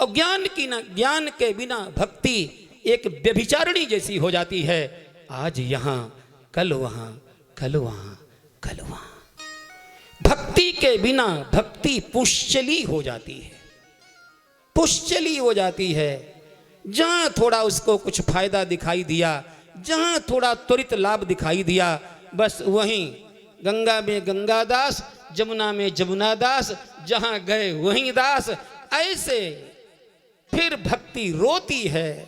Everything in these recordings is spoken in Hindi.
और ज्ञान के बिना भक्ति एक व्यभिचारिणी जैसी हो जाती है। आज यहाँ कल वहाँ, कल वहाँ, कल वहाँ। भक्ति के बिना भक्ति पुष्चली हो जाती है, पुष्चली हो जाती है। जहाँ थोड़ा उसको कुछ फायदा दिखाई दिया, जहाँ थोड़ा त्वरित लाभ दिखाई दिया, बस वहीं गंगा में गंगादास, जमुना में जमुनादास, जहाँ गए वहीं दास। ऐसे फिर भक्ति रोती है,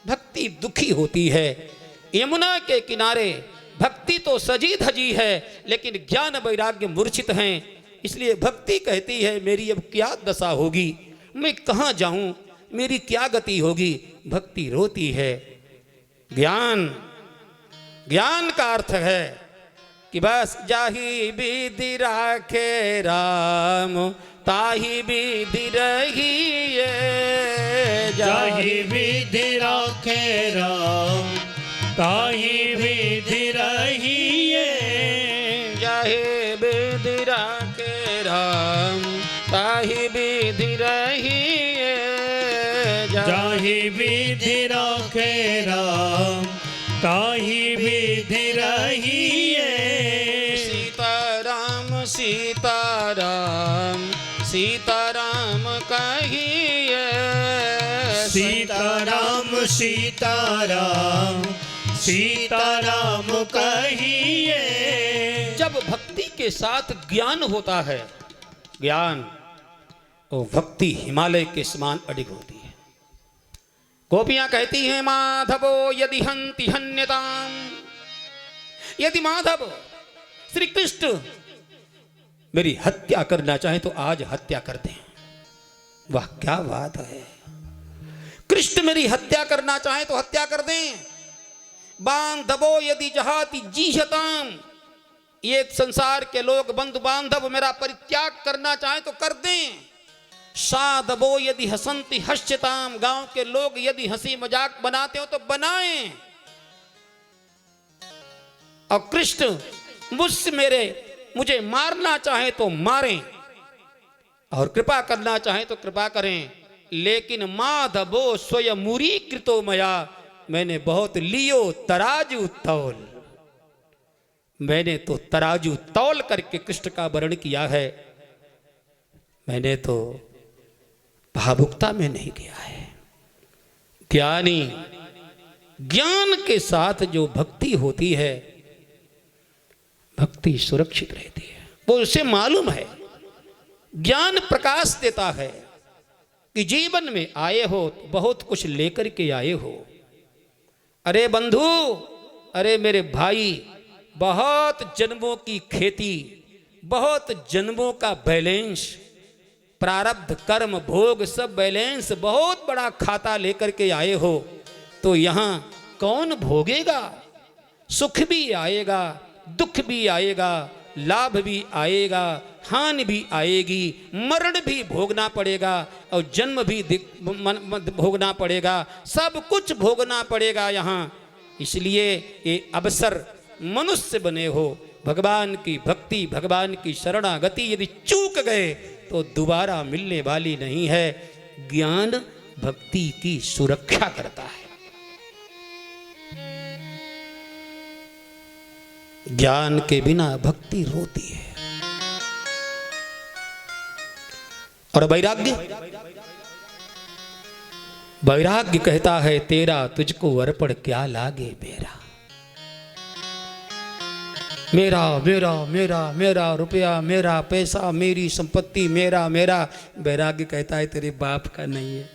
भक्ति दुखी होती है। यमुना के किनारे भक्ति तो सजी धजी है, लेकिन ज्ञान वैराग्य मूर्छित हैं। इसलिए भक्ति कहती है मेरी अब क्या दशा होगी, मैं कहाँ जाऊं, मेरी क्या गति होगी। भक्ति रोती है। ज्ञान का अर्थ है कि बस जाही विधि राखे राम, ताही विधि रहिए। जाही विधि राखे राम, ताही विधि रहिए। जाही विधि राखे राम, ताही विधि रहिए। जाही विधि राखे राम, ताही विधि रहिए। सीताराम सीताराम, सीताराम कहिए। सीताराम सीताराम, सीताराम कहिए। जब भक्ति के साथ ज्ञान होता है, ज्ञान और भक्ति हिमालय के समान अडिग होती है। गोपियां कहती हैं माधवो यदि हंति हन्यताम, यदि माधव श्री कृष्ण मेरी हत्या करना चाहे तो आज हत्या कर दें। वाह क्या बात है, कृष्ण मेरी हत्या करना चाहे तो हत्या कर दें। बांधवो यदि जहाति जीहताम, ये संसार के लोग बंधु बांधव मेरा परित्याग करना चाहे तो कर दें। साधवो यदि हसंति हस्यताम, गांव के लोग यदि हंसी मजाक बनाते हो तो बनाएं। और कृष्ण मुझे मारना चाहे तो मारें, और कृपा करना चाहे तो कृपा करें। लेकिन माधवो स्वयं कृतो मया, मैंने बहुत लियो तराजू तौल, मैंने तो तराजू तौल करके कृष्ण का वर्ण किया है, मैंने तो भावुकता में नहीं किया है। ज्ञानी ज्ञान के साथ जो भक्ति होती है, भक्ति सुरक्षित रहती है। वो उसे मालूम है, ज्ञान प्रकाश देता है कि जीवन में आए हो तो बहुत कुछ लेकर के आए हो। अरे बंधु, अरे मेरे भाई, बहुत जन्मों की खेती, बहुत जन्मों का बैलेंस, प्रारब्ध कर्म भोग सब बैलेंस, बहुत बड़ा खाता लेकर के आए हो। तो यहाँ कौन भोगेगा? सुख भी आएगा, दुख भी आएगा, लाभ भी आएगा, हानि भी आएगी, मरण भी भोगना पड़ेगा, और जन्म भी भोगना पड़ेगा, सब कुछ भोगना पड़ेगा यहाँ। इसलिए ये अवसर मनुष्य बने हो, भगवान की भक्ति, भगवान की शरणागति यदि चूक गए तो दोबारा मिलने वाली नहीं है। ज्ञान भक्ति की सुरक्षा करता है। ज्ञान के बिना भक्ति रोती है। और वैराग्य कहता है तेरा तुझको अर्पण क्या लागे मेरा। मेरा मेरा मेरा मेरा रुपया, मेरा पैसा, मेरी संपत्ति, मेरा मेरा। वैराग्य कहता है तेरे बाप का नहीं है,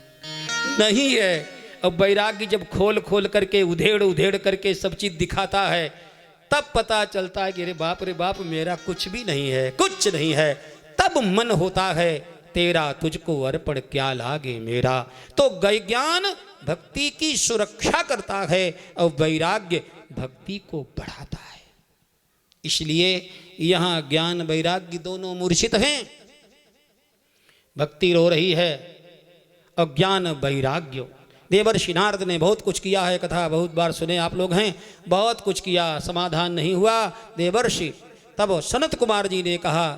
नहीं है। अब वैराग्य जब खोल खोल करके उधेड़ करके सब चीज दिखाता है, तब पता चलता है कि अरे बाप मेरा कुछ भी नहीं है, कुछ नहीं है। तब मन होता है तेरा तुझको अर्पण क्या लागे मेरा। तो ज्ञान भक्ति की सुरक्षा करता है और वैराग्य भक्ति को बढ़ाता है। इसलिए यहाँ ज्ञान वैराग्य दोनों मूर्छित हैं। भक्ति रो रही है और ज्ञान वैराग्य। देवर्षि नारद ने बहुत कुछ किया है, कथा बहुत बार सुने आप लोग हैं, बहुत कुछ किया, समाधान नहीं हुआ देवर्षि। तब सनत कुमार जी ने कहा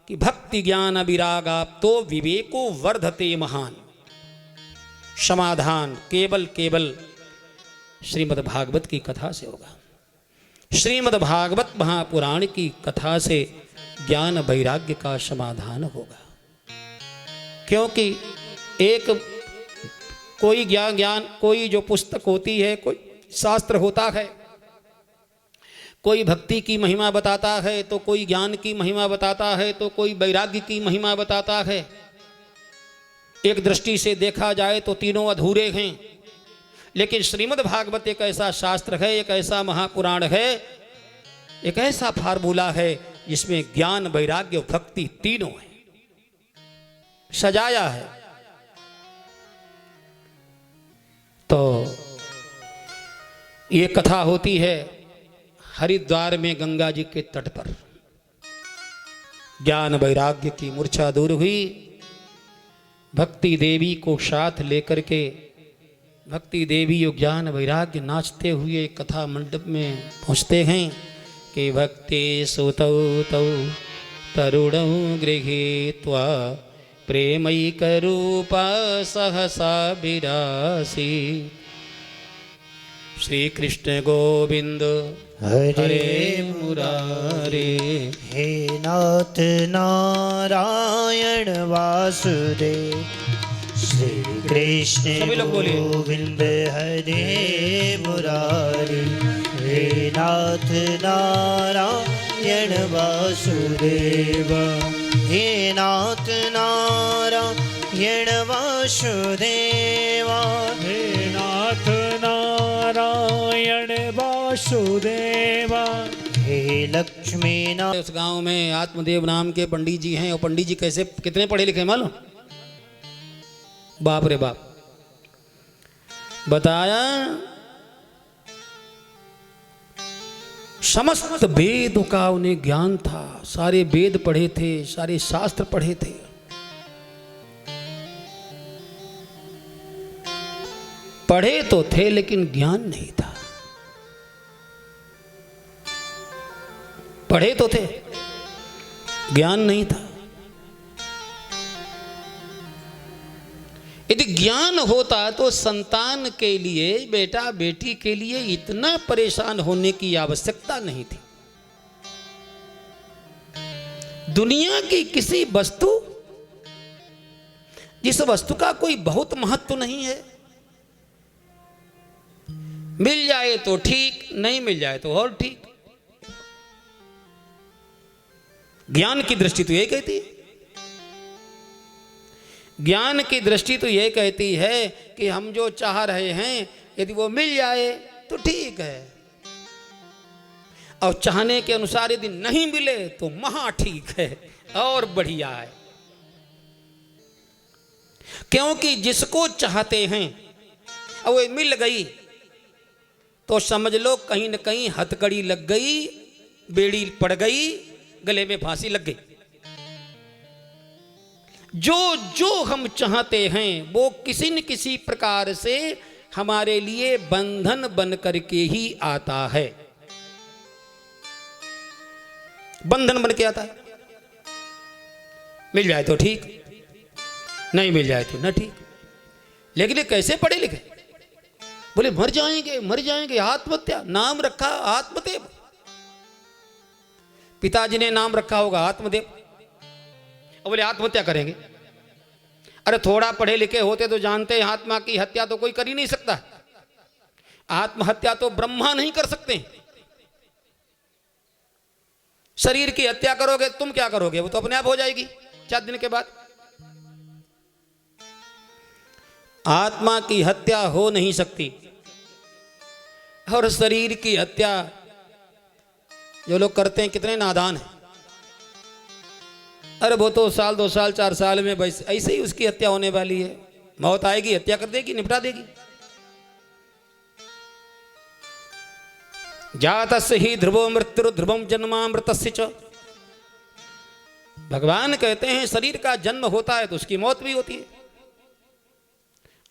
कि भक्ति ज्ञान विरागाप तो विवेको वर्धते महान। समाधान केवल केवल श्रीमद् भागवत की कथा से होगा। श्रीमद् भागवत महापुराण की कथा से ज्ञान वैराग्य का समाधान होगा। क्योंकि एक कोई ज्ञान कोई जो पुस्तक होती है, कोई शास्त्र होता है, कोई भक्ति की महिमा बताता है, तो कोई ज्ञान की महिमा बताता है, तो कोई वैराग्य की महिमा बताता है। एक दृष्टि से देखा जाए तो तीनों अधूरे हैं, लेकिन श्रीमद् भागवत एक ऐसा शास्त्र है, एक ऐसा महापुराण है, एक ऐसा फार्मूला है जिसमें ज्ञान वैराग्य भक्ति तीनों है, सजाया है। तो ये कथा होती है हरिद्वार में गंगा जी के तट पर। ज्ञान वैराग्य की मूर्छा दूर हुई, भक्ति देवी को साथ लेकर के भक्ति देवी और ज्ञान वैराग्य नाचते हुए कथा मंडप में पहुँचते हैं कि भक्ति सुतौ तौ तरुणौ गृहीत्वा प्रेमैक रूपा सहसा विरासी। श्री कृष्ण गोविंद हरे मुरारे। हे नाथ नारायण वासुदेव, श्री कृष्ण सभी लोग बोलिए। गोविंद हरे मुरारी। हे नाथ नारायण वासुदेव, हे नाथ नारायण वासुदेवा, हे नाथ नारायण वासुदेवा। हे लक्ष्मी नाथ। उस गांव में आत्मदेव नाम के पंडित जी हैं, और पंडित जी कैसे कितने पढ़े लिखे मालूम? बाप रे बाप। बताया समस्त वेदों का उन्हें ज्ञान था, सारे वेद पढ़े थे, सारे शास्त्र पढ़े थे। पढ़े तो थे लेकिन ज्ञान नहीं था। पढ़े तो थे, ज्ञान नहीं था। यदि ज्ञान होता तो संतान के लिए, बेटा बेटी के लिए इतना परेशान होने की आवश्यकता नहीं थी। दुनिया की किसी वस्तु, जिस वस्तु का कोई बहुत महत्व नहीं है, मिल जाए तो ठीक, नहीं मिल जाए तो और ठीक। ज्ञान की दृष्टि तो यही कहती है। ज्ञान की दृष्टि तो यह कहती है कि हम जो चाह रहे हैं यदि वो मिल जाए तो ठीक है, और चाहने के अनुसार यदि नहीं मिले तो महा ठीक है और बढ़िया है। क्योंकि जिसको चाहते हैं और वो मिल गई तो समझ लो कहीं न कहीं हथकड़ी लग गई, बेड़ी पड़ गई, गले में फांसी लग गई। जो जो हम चाहते हैं वो किसी न किसी प्रकार से हमारे लिए बंधन बन करके ही आता है। बंधन बन के आता है। मिल जाए तो ठीक, नहीं मिल जाए तो न ठीक। लेकिन ये कैसे पढ़े लिखे? बोले मर जाएंगे मर जाएंगे, आत्महत्या। नाम रखा आत्मदेव, पिताजी ने नाम रखा होगा आत्मदेव, और बोले आत्महत्या करेंगे। अरे थोड़ा पढ़े लिखे होते तो जानते हैं आत्मा की हत्या तो कोई कर ही नहीं सकता। आत्महत्या तो ब्रह्मा नहीं कर सकते। शरीर की हत्या करोगे तुम क्या करोगे? वो तो अपने आप हो जाएगी 4 दिन के बाद। आत्मा की हत्या हो नहीं सकती। और शरीर की हत्या जो लोग करते हैं कितने नादान हैं। अरे वो तो साल 2 साल 4 साल में बस ऐसे ही उसकी हत्या होने वाली है। मौत आएगी, हत्या कर देगी, निपटा देगी। जातस्य ही ध्रुवो मृत्यु ध्रुवम जन्मामृतस्य च। भगवान कहते हैं शरीर का जन्म होता है तो उसकी मौत भी होती है।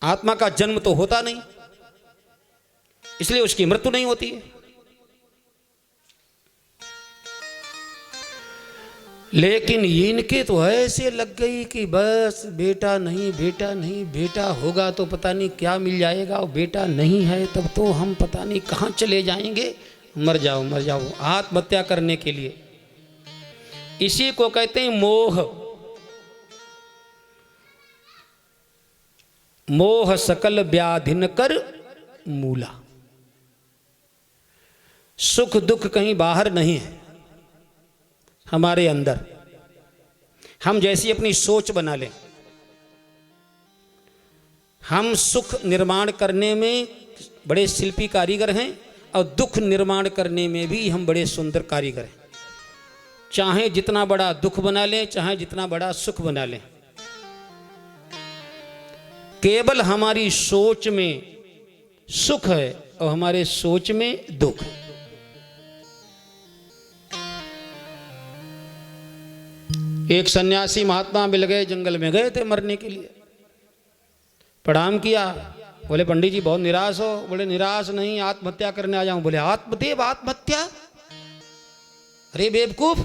आत्मा का जन्म तो होता नहीं, इसलिए उसकी मृत्यु नहीं होती है। लेकिन इनके तो ऐसे लग गई कि बस बेटा नहीं, बेटा नहीं, बेटा होगा तो पता नहीं क्या मिल जाएगा, और बेटा नहीं है तब तो हम पता नहीं कहाँ चले जाएंगे। मर जाओ मर जाओ, आत्महत्या करने के लिए। इसी को कहते हैं मोह। मोह सकल व्याधिन कर मूला। सुख दुख कहीं बाहर नहीं है, हमारे अंदर। हम जैसी अपनी सोच बना लें। हम सुख निर्माण करने में बड़े शिल्पी कारीगर हैं और दुख निर्माण करने में भी हम बड़े सुंदर कारीगर हैं। चाहे जितना बड़ा दुख बना लें, चाहे जितना बड़ा सुख बना लें, केवल हमारी सोच में सुख है और हमारे सोच में दुख है। एक सन्यासी महात्मा मिल गए, जंगल में गए थे मरने के लिए। प्रणाम किया, बोले पंडित जी बहुत निराश हो? बोले निराश नहीं, आत्महत्या करने आ जाऊं। बोले आत्मदेव आत्महत्या? अरे बेवकूफ,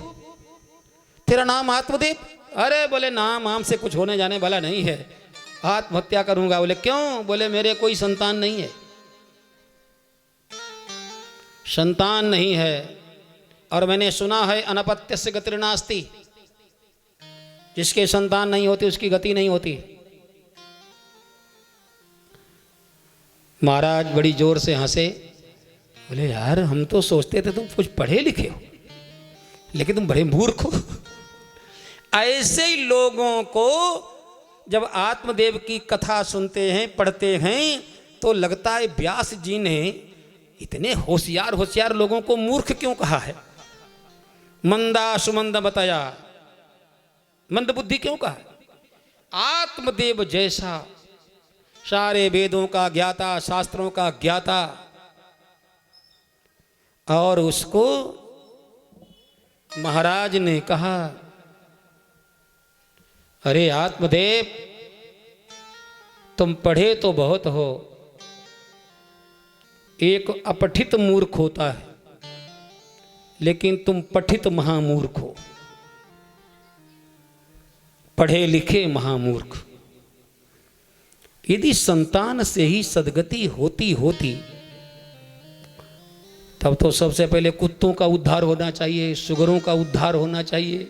तेरा नाम आत्मदेव? अरे बोले नाम आम से कुछ होने जाने वाला नहीं है, आत्महत्या करूंगा। बोले क्यों? बोले मेरे कोई संतान नहीं है। संतान नहीं है, और मैंने सुना है अनपत्यस्य गतिर्नास्ति, जिसके संतान नहीं होती उसकी गति नहीं होती। महाराज बड़ी जोर से हंसे। बोले यार हम तो सोचते थे तुम कुछ पढ़े लिखे हो, लेकिन तुम बड़े मूर्ख हो। ऐसे ही लोगों को जब आत्मदेव की कथा सुनते हैं, पढ़ते हैं, तो लगता है व्यास जी ने इतने होशियार होशियार लोगों को मूर्ख क्यों कहा है। मंदा सुमंद बताया, मंद बुद्धि क्यों कहा? आत्मदेव जैसा सारे वेदों का ज्ञाता, शास्त्रों का ज्ञाता, और उसको महाराज ने कहा अरे आत्मदेव तुम पढ़े तो बहुत हो, एक अपठित मूर्ख होता है, लेकिन तुम पठित महामूर्ख हो, पढ़े लिखे महामूर्ख। यदि संतान से ही सदगति होती होती तब तो सबसे पहले कुत्तों का उद्धार होना चाहिए, सुगरों का उद्धार होना चाहिए,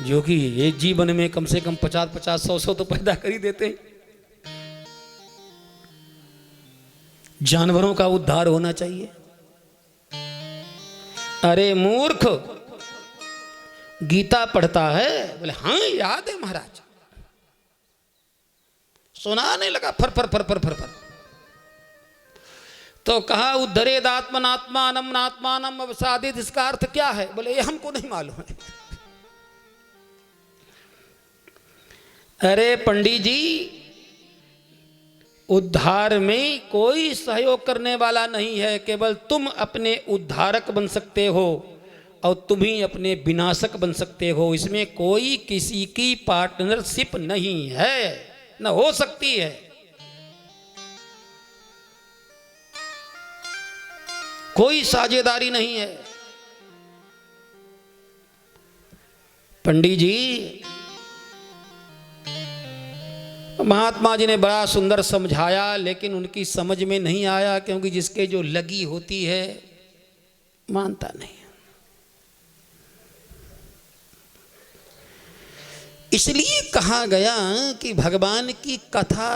जो कि ये जीवन में कम से कम 50-50, 100-100 तो पैदा कर ही देते हैं। जानवरों का उद्धार होना चाहिए। अरे मूर्ख, गीता पढ़ता है? बोले हाँ याद है महाराज। सुनाने लगा फर फर फर फर फर फर। तो कहा उद्धरेद आत्मनात्मानम नात्मानम अवसादित, इसका अर्थ क्या है? बोले ये हमको नहीं मालूम है। अरे पंडित जी, उद्धार में कोई सहयोग करने वाला नहीं है, केवल तुम अपने उद्धारक बन सकते हो और तुम ही अपने विनाशक बन सकते हो। इसमें कोई किसी की पार्टनरशिप नहीं है, न हो सकती है। कोई साझेदारी नहीं है। पंडित जी, महात्मा जी ने बड़ा सुंदर समझाया, लेकिन उनकी समझ में नहीं आया, क्योंकि जिसके जो लगी होती है मानता नहीं। इसलिए कहा गया कि भगवान की कथा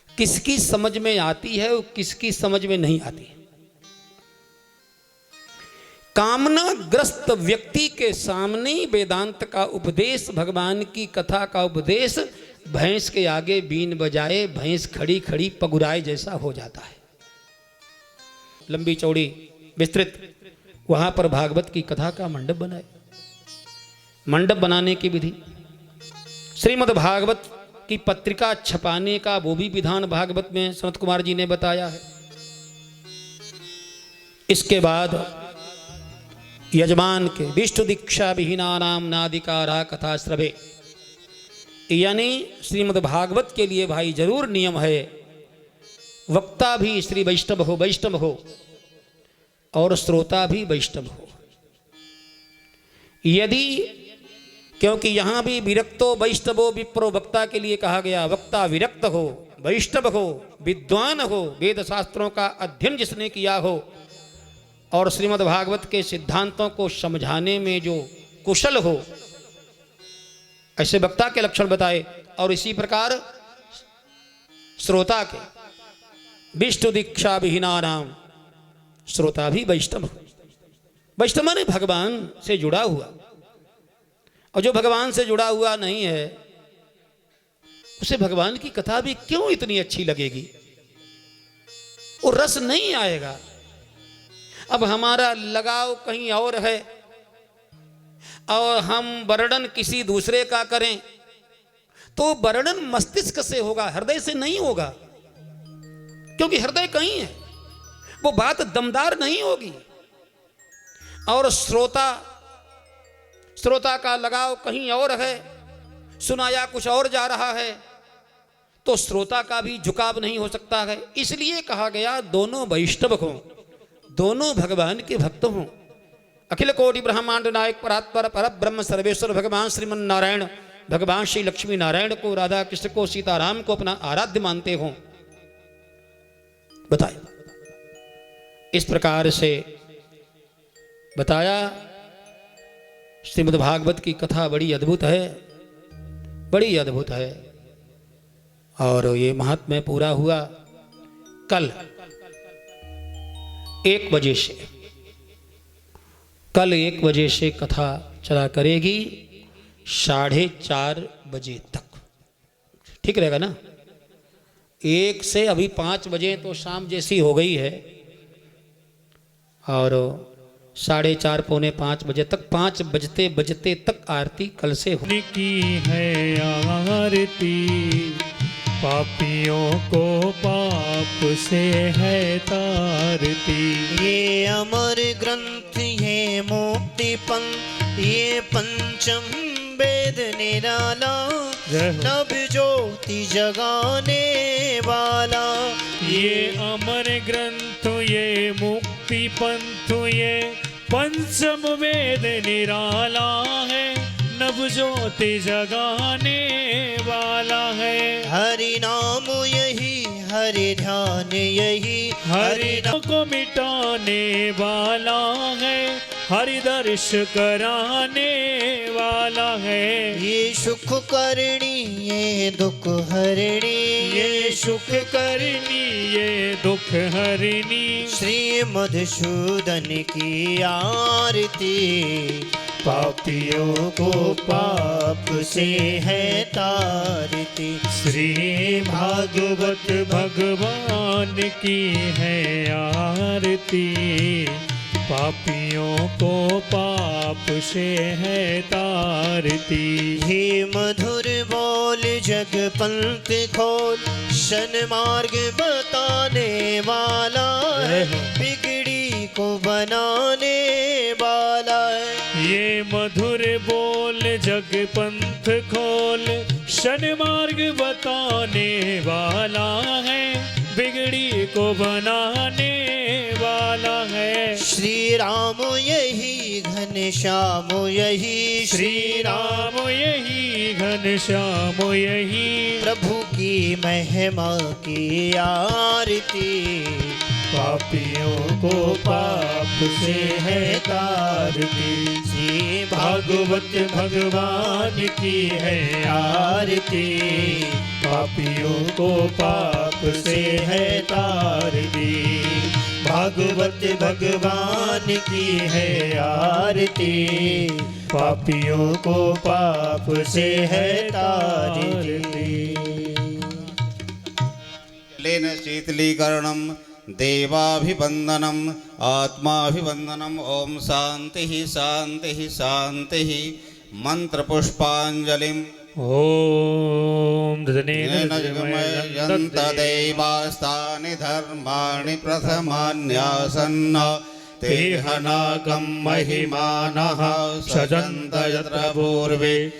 किसकी समझ में आती है और किसकी समझ में नहीं आती। कामनाग्रस्त व्यक्ति के सामने वेदांत का उपदेश, भगवान की कथा का उपदेश भैंस के आगे बीन बजाए भैंस खड़ी खड़ी पगुराए जैसा हो जाता है। लंबी चौड़ी विस्तृत वहां पर भागवत की कथा का मंडप बनाए। मंडप बनाने की विधि, श्रीमद् भागवत की पत्रिका छपाने का वो भी विधान भागवत में सनत कुमार जी ने बताया है। इसके बाद यजमान के विष्णु दीक्षा विहीना नाम नादिकारा कथा श्रवे, यानी श्रीमद् भागवत के लिए भाई जरूर नियम है, वक्ता भी श्री वैष्णव हो और श्रोता भी वैष्णव हो। यदि, क्योंकि यहां भी विरक्तो वैष्णवो विप्रो, वक्ता के लिए कहा गया। वक्ता विरक्त हो, वैष्णव हो, विद्वान हो, वेद शास्त्रों का अध्ययन जिसने किया हो और श्रीमद् भागवत के सिद्धांतों को समझाने में जो कुशल हो, ऐसे वक्ता के लक्षण बताए। और इसी प्रकार श्रोता के, विष्णु दीक्षा विहीना नाम, श्रोता भी वैष्णव। वैष्णव माने भगवान से जुड़ा हुआ, और जो भगवान से जुड़ा हुआ नहीं है उसे भगवान की कथा भी क्यों इतनी अच्छी लगेगी, वो रस नहीं आएगा। अब हमारा लगाव कहीं और है और हम वर्णन किसी दूसरे का करें तो वर्णन मस्तिष्क से होगा, हृदय से नहीं होगा, क्योंकि हृदय कहीं है, वो बात दमदार नहीं होगी। और श्रोता का लगाव कहीं और है, सुनाया कुछ और जा रहा है, तो श्रोता का भी झुकाव नहीं हो सकता है। इसलिए कहा गया दोनों वैष्णव हों, दोनों भगवान के भक्त हों। अखिल कोटि ब्रह्मांड नायक परात्पर पर ब्रह्म सर्वेश्वर भगवान श्रीमन नारायण, भगवान श्री लक्ष्मी नारायण को, राधा कृष्ण को, सीताराम को अपना आराध्य मानते हों। बताए इस प्रकार से बताया। श्रीमद् भागवत की कथा बड़ी अद्भुत है, बड़ी अद्भुत है। और ये महात्म्य पूरा हुआ कल 1 बजे से, कल 1 बजे से कथा चला करेगी 4:30 बजे तक। ठीक रहेगा ना? 1 से अभी 5 बजे तो शाम जैसी हो गई है, और 4:30 पौने 5 बजे तक, 5 बजते बजते तक आरती कल से हो की है आरती, पापियों को पाप से है तारती। ये अमर ग्रंथ, ये मुक्ति पंथ, ये पंचम वेद निराला, नव ज्योति जगाने वाला। ये अमर ग्रंथ, ये मुक्ति पंथ, ये पंचम वेद निराला है, नव ज्योति जगाने वाला है। हरि नाम यही, हरि ध्यान यही, हरि नाम को मिटाने वाला है, हरि दर्श कराने वाला है। ये सुख करणी, ये दुख हरणी, ये सुख करणी, ये दुख हरणी। श्री मधुसूदन की आरती, पापियों को पाप से है तारती। श्री भागवत भगवान की है आरती, पापियों को पाप से है तारती। हे मधुर बोल जग पंथ खोल, सन्मार्ग बताने वाला है, बिगड़ी को बनाने वाला है। ये मधुर बोल जग पंथ खोल, सन्मार्ग बताने वाला है, बिगड़ी को बनाने वाला है। श्री राम यही घनश्याम यही, श्री राम यही घनश्याम यही, प्रभु की महिमा की आरती, पापियों को पाप से है तारती। श्री भागवत भगवान की है आरती, पापियों को पाप से है तारती। भागवत भगवान की है आरती, पापियों को पाप से है तारती। लेन शीतलीकरणम देवाभिवंदनम आत्माभिवंदनम। ओम शांति शांति शांति। मंत्र पुष्पांजलिम। ओम जगमयन्त देवास्तानि धर्माणि प्रथमान्यासन्न तेहनाकं महिमानः सजन्त यत्र पूर्वे।